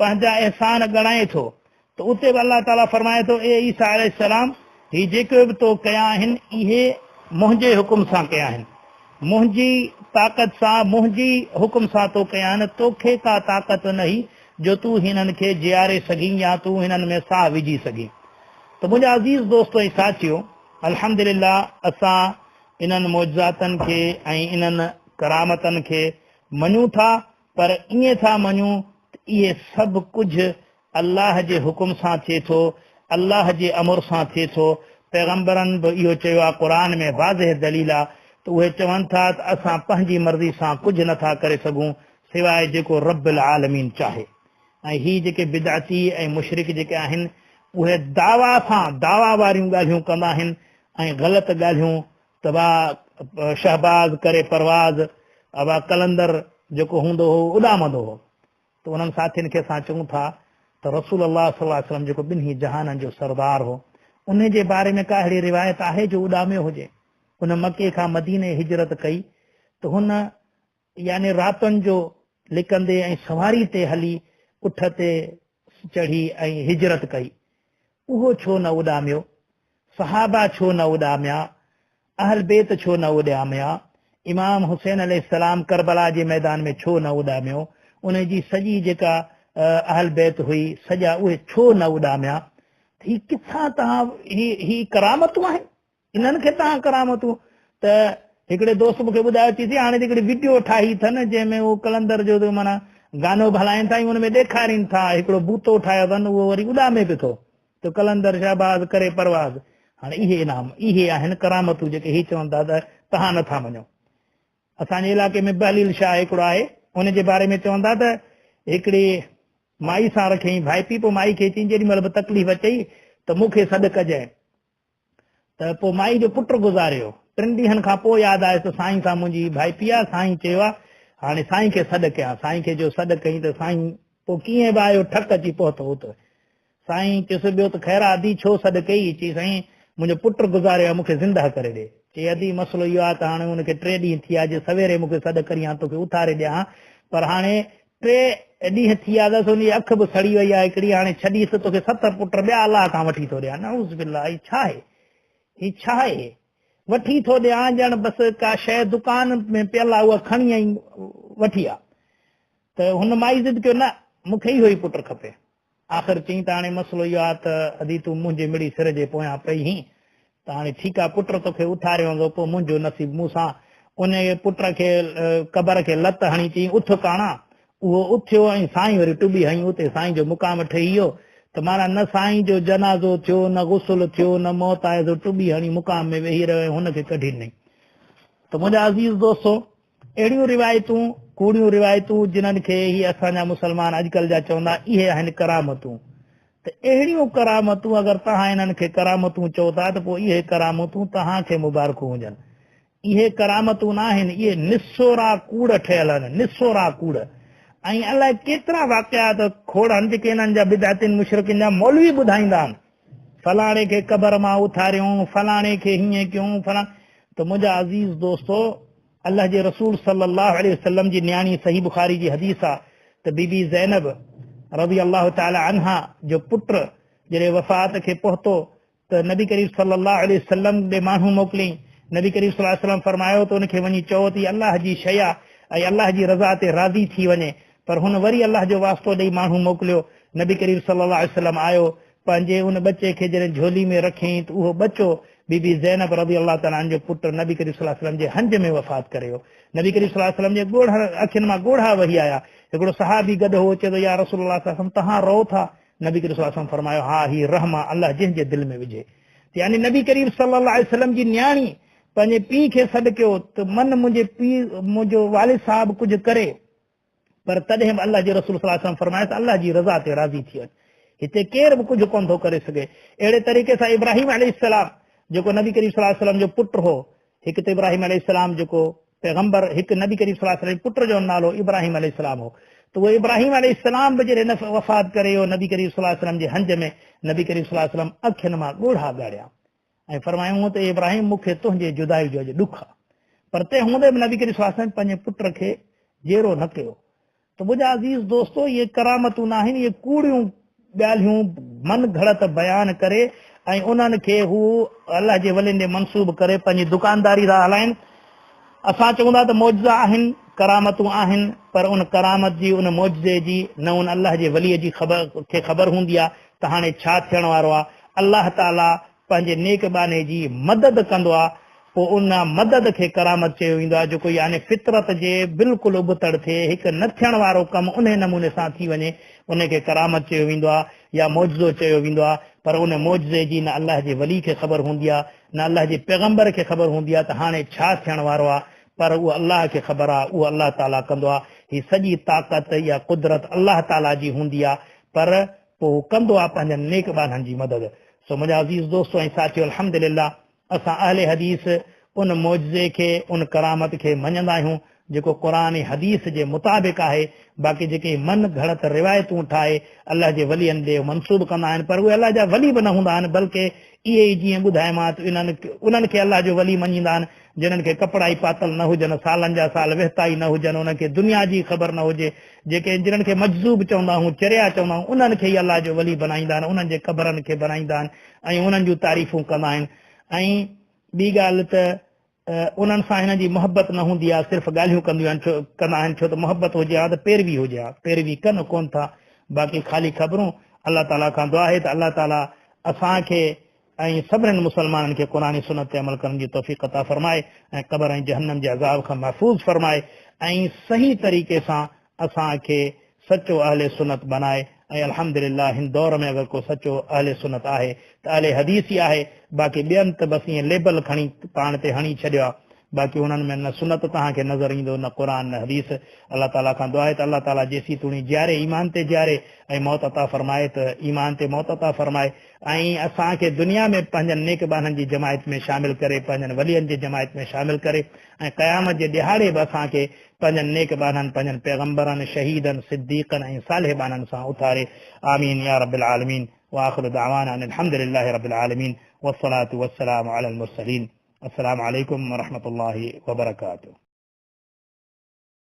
पंहिंजा एहसान ॻणाए थो। त उते बि अल्लाह ताला फरमाए थो, ए ईसा अलैहिस्सलाम, ही जेके बि तो कया आहिनि इहे मुंहिंजे हुकुम सां कया आहिनि, मुंहिंजी ताक़त सां, मुंहिंजी हुकुम सां तो कया आहिनि। तोखे का ताक़त न हुई जो तूं हिननि खे जीआरे सघीं या तूं हिननि में साह विझी सघीं। त मुंहिंजा अज़ीज़ दोस्तो ऐं साथियो, अल्हम्दुलिल्लाह असां इन्हनि मौजज़ातनि खे ऐं इन्हनि करामतनि खे मञूं था, पर ईअं था मञूं त इहे सभु कुझु अल्लाह जे हुकुम सां थिए थो, अल्लाह जे अमुर सां थिए थो। पैगंबरनि बि इहो चयो आहे, क़ुरान में वाज़िह दलील आहे त उहे चवनि था त असां पंहिंजी मर्ज़ी सां कुझु नथा करे सघूं सवाइ जेको रब्बुल आलमीन चाहे। ऐं ही जेके बिदअती ऐं मुशरिक जेके आहिनि उहे दावा सां दावा वारियूं ॻाल्हियूं कंदा आहिनि ऐं ग़लति ॻाल्हियूं त शहबाज़ करे परवाज़ अबा कलंदर जेको हूंदो हो उॾामंदो हो। त उन्हनि साथियुनि खे असां चऊं था त रसूल अल्लाह सल्लल्लाहु अलैहि वसल्लम जेको ॿिन्ही जहाननि जो सरदार हो, उन जे बारे में का अहिड़ी रिवायत आहे जो उॾामियो हुजे? उन मके खां मदीने हिजरत कई त हुन यानी रातुनि जो लिकंदे ऐं सवारी ते हली उठ ते चढ़ी ऐं हिजरत कई, उहो छो न उॾामियो? सहाबा छो न उॾामिया? अहल बेत छो न उॾामिया? इमाम हुसैन अलैहिस्सलाम करबला जे मैदान में छो न उॾामियो? उन जी सॼी जेका अहल बेत हुई सॼा उहे छो न उॾामिया? ही किथां तव्हां ही करामतूं आहिनि? इन्हनि खे तव्हां करामतूं? त हिकिड़े दोस्त मूंखे ॿुधायो थी हाणे हिकिड़ी वीडियो ठाही अथनि जंहिंमें उहो कलंदर जो माना गानो भलाइनि था, हुन में ॾेखारीनि था हिकिड़ो बूतो ठाहियो अथनि, उहो वरी उॾामे पियो थो त कलंदर शहबाज़ करे परवाज़। हाणे इहे इनाम इहे आहिनि करामतूं जेके ही चवनि था त तव्हां नथा मञो। असांजे इलाइक़े में बहलील शाह हिकिड़ो आहे, उन जे बारे में चवनि था त हिकिड़ी माई सां रखियईं भाइपी, पोइ माई खे चई जेॾी महिल बि तकलीफ़ अचई त मूंखे सॾु कजांइ। त पोइ माई जो पुटु गुज़ारियो, 3 ॾींहंनि खां पोइ यादि आयुसि त साईं सां मुंहिंजी भाइपी आहे, साईं चयो आहे हाणे साईं खे सॾु कयां। साईं खे जो सॾु कई त साईं पोइ कीअं बि आयो, ठक अची पहुतो हुते। साईं चयुसि ॿियो त ख़ैर आदि छो सॾु कई? चई साईं मुंहिंजो पुटु गुज़ारियो आहे, मूंखे ज़िंदा करे ॾे। चई अदी मसइलो इहो आहे त हाणे हुनखे 3 ॾींहं थी विया, अॼु सवेरे मूंखे सॾु करी आहे तोखे उथारे ॾियां, पर हाणे 3 ॾींहं थी विया अथसि, हुनजी अखि बि सड़ी वई आहे हिकिड़ी, हाणे छॾीसि तोखे 7 पुट ॿिया अलाह खां वठी थो ॾियां। नऊज़ बिल्लाह, ही छा आहे? ही छा आहे? वठी थो ॾियां ॼण बसि का शइ दुकान में पियल आहे उहा खणी आई वठी आहे। त हुन माई ज़िद कयो न मूंखे इहो ई पुटु खपे। आख़िर चई त हाणे मसइलो इहो आहे त अदी तूं मुंहिंजे मिड़ी सिर जे पोयां पई त हाणे ठीकु आहे पुटु तोखे उथारियो पोइ मुंहिंजो नसीब मूंसां। उन पुट खे क़बर खे लत हणी चई उथ काणा, उहो उथियो ऐं साईं वरी टुॿी हई, उते साईं जो मुक़ाम ठही वियो। त माना न साईं जो जनाज़ो थियो, न गुसुल थियो, न मौत आहे, तो टुॿी हणी मुक़ाम में वेही रहियो ऐं हुनखे कढी ॾिनई। त मुंहिंजा अज़ीज़ दोस्तो, अहिड़ियूं रिवायतूं, कूड़ियूं रिवायतूं जिन्हनि खे ही असांजा मुस्लमान अॼुकल्ह जा चवंदा इहे आहिनि करामतूं। त अहिड़ियूं करामतूं अगरि तव्हां इन्हनि खे करामतूं चओ था त पोइ इहे करामतूं तव्हांखे मुबारकूं हुजनि। इहे करामतूं न आहिनि, इहे निसोरा कूड़ ठहियल आहिनि, निसोरा कूड़। ऐं अलाए केतिरा वाक़ियात खोड़नि जेके हिननि जा बिदातिन मुशरिकिन जा मौलवी ॿुधाईंदा आहिनि, फलाणे खे क़बर मां उथारियूं, फलाणे खे हीअं कयूं, त मुंहिंजा अज़ीज़ दोस्तो, अल्लाह जे रसूल सल्लल्लाहु अलैहि वसल्लम जी न्याणी सही बुखारी जी हदीस आहे त बीबी ज़ैनब रज़ी अल्लाह ताला अन्हा जो पुट जॾहिं वफ़ात खे पहुतो त नबी करीम सल्लल्लाहु अलैहि वसल्लम ॾे माण्हू मोकिलियईं। नबी करीम सल्लल्लाहु अलैहि वसल्लम फरमायो त उनखे वञी चओ त अल्लाह जी शइ आहे ऐं अल्लाह जी रज़ा ते राज़ी थी वञे। पर हुन वरी अल्लाह जो वास्तो ॾेई माण्हू मोकिलियो। नबी करीम सल्लल्लाहु अलैहि वसल्लम आयो, पंहिंजे उन बचे खे जॾहिं झोली में रखियईं त उहो बचो बीबी ज़ैनब रज़ी अल्लाह ताला जो पुट नबी करीम सल्लल्लाहु अलैहि वसल्लम जे हंज में वफ़ात करे वियो। नबी करीम सल्लल्लाहु अलैहि वसल्लम जे ॻोढ़ अखियुनि मां ॻोढ़ा वही आया। हिकिड़ो सहाबी गॾु हो, चए थो या रसूलुल्लाह सल्लल्लाहु अलैहि वसल्लम तव्हां रहो था? नबी करीम सल्लल्लाहु अलैहि वसल्लम फरमायो हा ही रहम आहे, अल्लाह जंहिंजे दिलि में विझे। यानी नबी करीम सल्लल्लाहु अलैहि वसल्लम जी न्याणी पंहिंजे पीउ खे सॾु कयो त मन मुंहिंजे पीउ मुंहिंजो वालिद साहिब कुझु करे, पर तॾहिं बि अल्लाह जे रसूल सल्लल्लाहु अलैहि वसल्लम फरमाए त अल्लाह जी रज़ा ते राज़ी थी वञे। हिते केर बि कुझु कोन थो करे सघे। अहिड़े तरीक़े सां इब्राहिम अलैहिस्सलाम जेको नबी करीम सल्लल्लाहु अलैहि वसल्लम जो पुट हो, हिकु त इब्राहिम अलैहिस्सलाम जेको पैगंबर, हिकु नबी करीम सल्लल्लाहु अलैहि वसल्लम पुट जो नालो इब्राहिम अलैहिस्सलाम हो। त उहो इब्राहिम अलैहिस्सलाम बि जॾहिं वफ़ात करे वियो नबी करीम सल्लल्लाहु अलैहि वसल्लम जे हंज में, नबी करीम सल्लल्लाहु अलैहि वसल्लम अखियुनि मां ॻोढ़ा ॻाढ़िया ऐं फरमायूं त इब्राहिम मूंखे तुंहिंजे जुदाई जो अॼु ॾुख आहे। पर तंहिं हूंदे बि नबी करीम सल्लल्लाहु अलैहि वसल्लम पंहिंजे पुट खे जेरो न कयो। त मुंहिंजा अज़ीज़ दोस्तो, इहे करामतूं न आहिनि, इहे कूड़ियूं ॻाल्हियूं मन घड़त बयान करे ऐं उन्हनि खे हू अल्लाह जे वलियुनि ॾे मनसूब करे पंहिंजी दुकानदारी था हलाइनि। असां चवंदा त मौजज़ा आहिनि, करामतूं आहिनि, पर उन करामत जी, उन मौजज़े जी न उन अल्लाह जे वलीअ जी ख़बर हूंदी आहे त हाणे छा थियण वारो आहे। अल्लाह ताला पंहिंजे नेकबाने जी मदद कंदो आहे, पोइ उन मदद खे करामत चयो वेंदो आहे, जेको यानी फितरत जे बिल्कुलु उबतड़ थिए, हिकु न थियण वारो कमु उन नमूने सां थी वञे, उनखे करामत चयो वेंदो आहे या मौजज़ो चयो वेंदो आहे। पर उन मौजज़े जी न अल्लाह जे वली खे ख़बर हूंदी आहे, न अल्लाह जे पैगंबर खे ख़बर हूंदी आहे त हाणे छा थियण वारो आहे, पर उहा अल्लाह खे ख़बर आहे, उहो अल्लाह ताला कंदो आहे। हीअ सॼी ताक़त या कुदरत अल्लाह ताला जी हूंदी आहे, पर पोइ कंदो आहे पंहिंजनि नेकबाननि जी मदद। सो मुंहिंजा अज़ीज़ दोस्तो ऐं साथियो, अल्हम्दुलिल्लाह असां अहले हदीस उन मौजज़े खे, उन करामत खे मञंदा आहियूं जेको क़ुर ऐं हदीस जे मुताबिक़ आहे। बाक़ी जेके मन घड़त रिवायतूं ठाहे अल्लाह जे वलियनि ॾे मनसूब कंदा आहिनि, पर उहे अल्लाह जा वली बि न हूंदा आहिनि, बल्कि इहे ई जीअं ॿुधायोमांव उन्हनि खे अल्लाह जो वली मञींदा आहिनि जिन्हनि खे कपिड़ा ई पातल न हुजनि, सालनि जा साल वेहता ई न हुजनि, उनखे दुनिया जी ख़बर न हुजे, जेके जिन्हनि खे मजज़ूब चवंदा आहियूं, चरिया चवंदा आहियूं, उन्हनि खे ई अल्लाह जो वली बनाईंदा आहिनि, उन्हनि जे क़बरनि खे बनाईंदा आहिनि ऐं उन्हनि जूं तारीफ़ूं कंदा आहिनि। ऐं ॿी ॻाल्हि त उन्हनि सां हिन जी मोहबत न हूंदी आहे, सिर्फ़ु ॻाल्हियूं कंदा आहिनि, छो त मोहबत हुजे हा त पैरवी हुजे हा, पैरवी कनि कोन था, बाक़ी ख़ाली ख़बरूं। अल्लाह ताला खां दुआ आहे त अल्लाह ताला असांखे ऐं सभिनीनि मुस्लमाननि खे क़ुर सुन्नत ते अमल करण जी तौफ़ीक़ अता फ़रमाए ऐं क़बर ऐं जहन्नम जे अज़ाब खां महफ़ूज़ फ़रमाए ऐं सही तरीक़े सां असांखे सचो अहले सुन्नत बनाए। ऐं अल्हम्दुलिल्लाह हिन दौर में अगरि को सचो अहले सुन्नत आहे त अहले हदीस ई आहे, बाक़ी ॿियनि त बसि ईअं लेबल खणी पाण ते हणी छॾियो आहे, बाक़ी उन्हनि में न सुन्नत तव्हांखे नज़र ईंदो, न क़ुर न हदीस। अल्लाह ताला खां दुआ आहे त अल्लाह ताला जेसी तूणी ॼारे ईमान ते ॼारे ऐं मौत अता फ़रमाए त ईमान ते मौत अता फ़रमाए ऐं असांखे दुनिया में पंहिंजनि नेकबाननि जी जमायत में शामिल करे, पंहिंजनि वलियनि जी जमायत में शामिल करे ऐं क़यामत जे ॾिहाड़े बि असांखे पंहिंजनि नेकबाननि, पंहिंजनि पैगंबरनि, शहीदनि, सिद्दीक़नि ऐं सालिहबाननि सां उथारे। आमीन या रब्बिल आलमीन। वाखिर दावाना अल्हम्दुलिल्लाहि रब्बिल आलमीन वस्सलातु वस्सलामु अलल मुरसलीन। अस्सलामु अलैकुम व रहमतुल्लाहि व बरकातुहू।